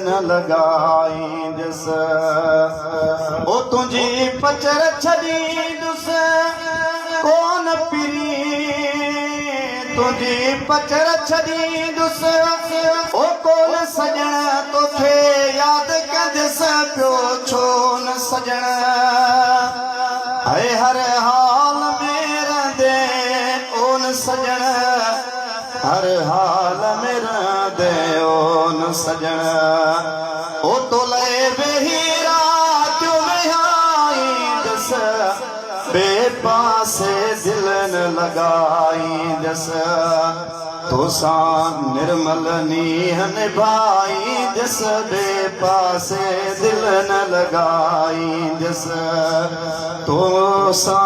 न लगाई दिस ओ तुझी पचर छड़ी दुस कोन पिरी तुझी पचर छड़ी दुस ओ कोन सजण तोखे याद कंदस पियो छो न सजण हर हाल में रहंदे ओन सजण हर हाल में रहंदे ओन सजण ओ तोले वेही रात विहाई दस बे पासे दिल न लगाई दस तोसां निर्मल नीह निभाई दस बे पासे दिल न लगाई दस तोसां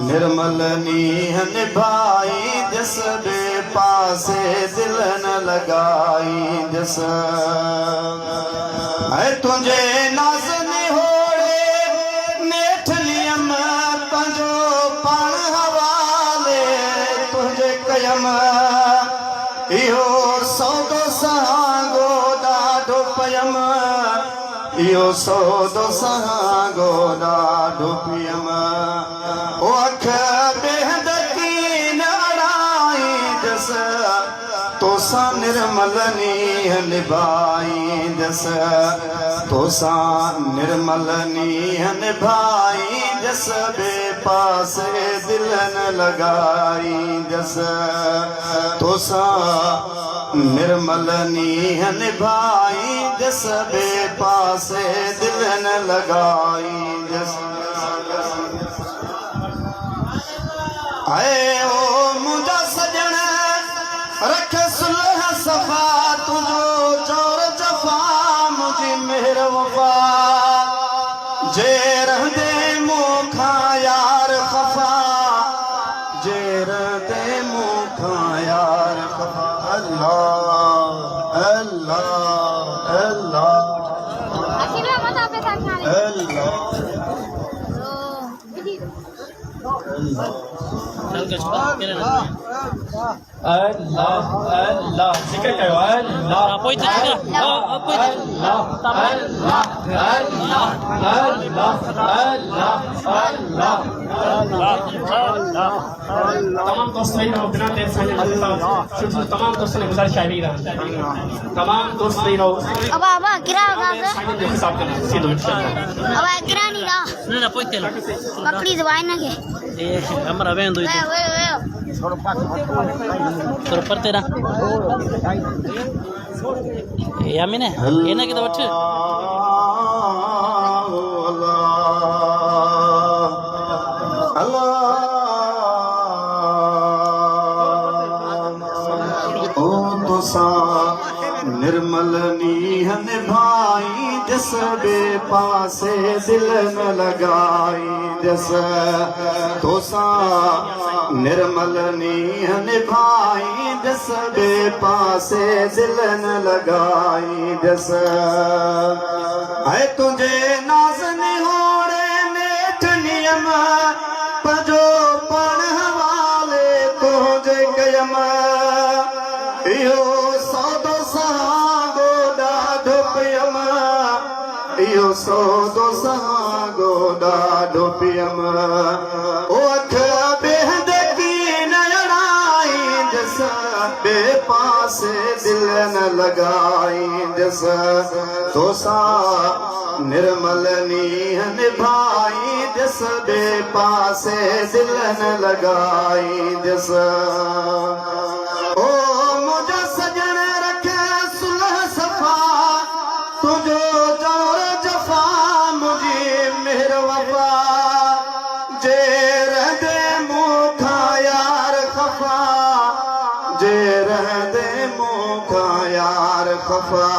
निर्मल नीह निभाई दस बे पासे दिल न लगाई दस है तुझे नाज़ निहोड़े नेठ नियम पंजो पाण हवाले तुझे कयम इहो सौदो सहांगो ॾाढो पयम इहो सौदो सहांगो ॾाढो पियम ओ अख बेहदकी न अड़ाई दस तोसां निर्मल नीह निभाई दस तोसां निर्मल नीह निभाई दस बे पासे दिल न लगाई दस तोसां निर्मल नीह निभाई दस बे पासे दिल न लगाई दस आए ओ मुंहिंजा सजण रख सुलह सफ़ा तुंहिंजो चोर जफ़ा मुंहिंजी मेहर वफ़ा जे रहंदे मूंखां यार ख़फ़ा जे रहंदे मूंखां यार ख़फ़ा अल्लाह अल्लाह अल्लाह Allah Allah zikir kayo Allah apoy zikir apoy Allah Allah Allah Allah Allah Allah तमाम दोस्तों ने बिना टेंशन के तमाम दोस्तों ने गुजारिश है तमाम दोस्त ने अब किरा होगा हिसाब करना सीधो अब किरा नहीं रहा ना पोई तेल पकड़ी दवाई ना के ए हमरा वेंदो वे तोर पर तेरा यामिने एना के दवठ निर्मल नीह निभाई जस बे पासे दिल न लगाई जस तोसां निर्मल नीह निभाई जस बे पासे दिल न लगाई जस है तुझे नाज़ निहोड़े नेठ नियम पंजो पण हवाले तुझे कयम इहो सौदो सहांगो ॾाढो पियम इहो सौदो सहांगो ॾाढो पियम ओ अख बेहदकी न अड़ाई जस बे पासे दिल न लगाई जस तोसां निर्मल नीह निभाई जस बे पासे दिल न लगाई जस ओ मुंहिंजा सजण रख सुलह सफ़ा तुंहिंजो चोर जफ़ा मुंहिंजी मेहर वफ़ा जे रहंदे मूंखां यार ख़फ़ा जे रहंदे मूंखां यार ख़फ़ा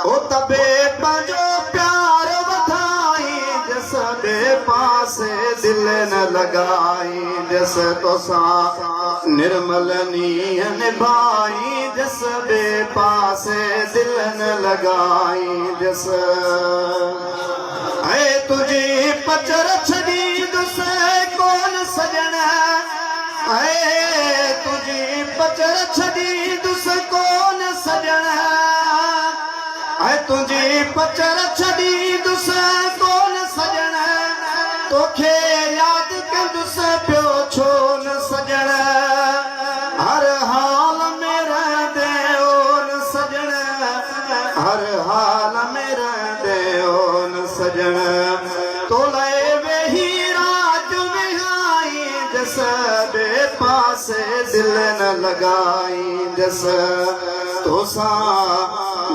ओ तबे पंहिंजो प्यार वधाई जस बे पासे दिल न लगाई जस तोसां निर्मल नीह निभाई जस बे पासे दिल न लगाई जस ऐ तुझी पचर छड़ी दुस कोन सजण ऐ तुझी पचर छड़ी दुस कोन सजण तुझी पचर छड़ी दुस कोन सजण तोखे याद कंदुस पियो छो न सजण हर हाल में रहंदे ओन सजण हर हाल में रहंदे ओन सजण तोले वेही रात विहाई जस बे पासे दिल न लगाई जस तोसा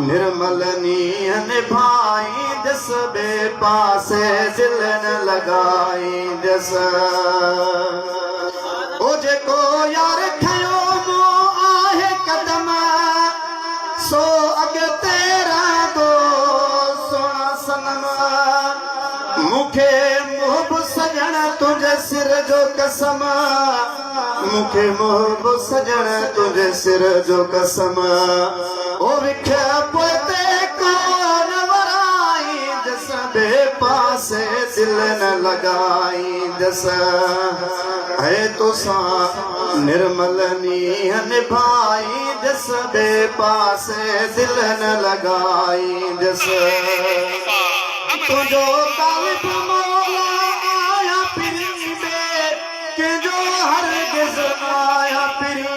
निर्मल नीयन भाई जस बे पासे दिल न लगाई जस ओ जेको यार खयो मो आहे कदम सो अॻिते रहंदो सोना सनम मूंखे मोहब सजण तुंहिंजे सिर जो कसम मूंखे मोहब सजण तुंहिंजे सिर जो कसम ओ विख पोइते कोन वराई जस बे पासे दिल न लगाई जस है तोसां निर्मल नीयन भाई जस बे पासे दिल न लगाई जस तुझो तालिब मौला आया पिरी में के जो हर गिज़ आया पिरी